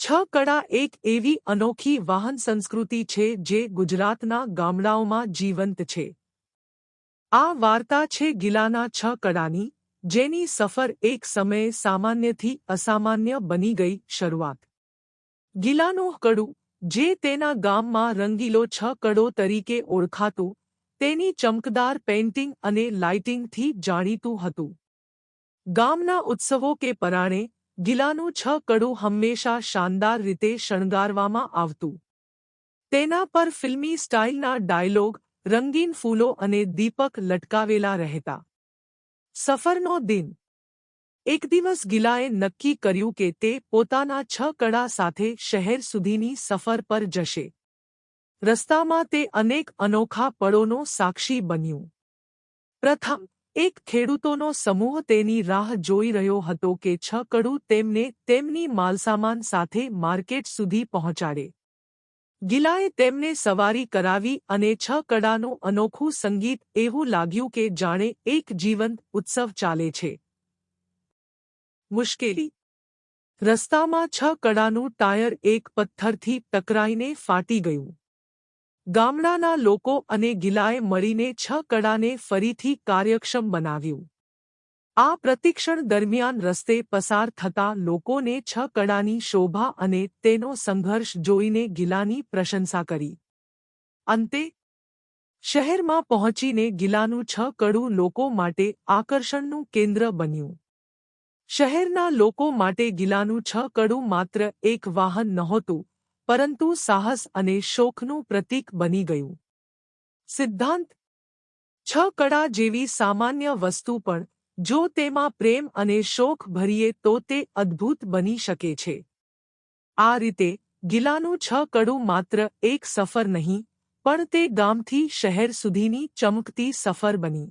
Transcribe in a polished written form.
છ કડા એક એવી અનોખી વાહન સંસ્કૃતિ છે જે ગુજરાતના ગામડાઓમાં જીવંત છે. આ વાર્તા છે ગિલાના છ કડાની, જેની સફર એક સમયે સામાન્યથી અસામાન્ય બની ગઈ. શરૂઆત. ગિલાનું કડું, જે તેના ગામમાં રંગીલો છ કડો તરીકે ઓળખાતું, તેની ચમકદાર પેઇન્ટિંગ અને લાઇટિંગથી જાણીતું હતું. ગામના ઉત્સવો કે પરાણે ગિલાનું છ કડું હંમેશા શાનદાર રીતે શણગારવામાં આવતું. તેના પર ફિલ્મી સ્ટાઇલના ડાયલોગ, રંગીન ફૂલો અને દીપક લટકાવેલા રહેતા. સફરનો દિન. એક દિવસ ગિલાએ નક્કી કર્યું કે તે પોતાના છ કડા સાથે શહેર સુધીની સફર પર જશે. રસ્તામાં તે અનેક અનોખા પળોનો સાક્ષી બન્યું. પ્રથમ, એક ખેડૂતોનો સમૂહ તેની રાહ જોઈ રહ્યો હતો કે છ કડું તેમને તેમની માલસામાન સાથે માર્કેટ સુધી પહોંચાડે. ગિલાએ તેમને સવારી કરાવી અને છ કડાનું અનોખું સંગીત એવું લાગ્યું કે જાણે એક જીવંત ઉત્સવ ચાલે છે. મુશ્કેલી. રસ્તામાં છ કડાનું ટાયર એક પથ્થરથી ટકરાઈને ફાટી ગયું. ગામડાના લોકો અને ગિલાએ મળીને છ કડાને ફરીથી કાર્યક્ષમ બનાવ્યું. આ પ્રતિક્ષણ દરમિયાન રસ્તે પસાર થતા લોકોને છ કડાની શોભા અને તેનો સંઘર્ષ જોઈને ગિલાની પ્રશંસા કરી. અંતે શહેરમાં પહોંચીને ગિલાનું છ કડું લોકો માટે આકર્ષણનું કેન્દ્ર બન્યું. શહેરના લોકો માટે ગિલાનું છ કડું માત્ર એક વાહન નહોતું, પરંતુ સાહસ અને શોખનું પ્રતીક બની ગયું. સિદ્ધાંત. છ કડા જેવી સામાન્ય વસ્તુ પણ, જો તેમાં પ્રેમ અને શોખ ભરીએ તો તે અદ્ભુત બની શકે છે. આ રીતે ગિલાનું છ કડું માત્ર એક સફર નહીં, પણ તે ગામથી શહેર સુધીની ચમકતી સફર બની.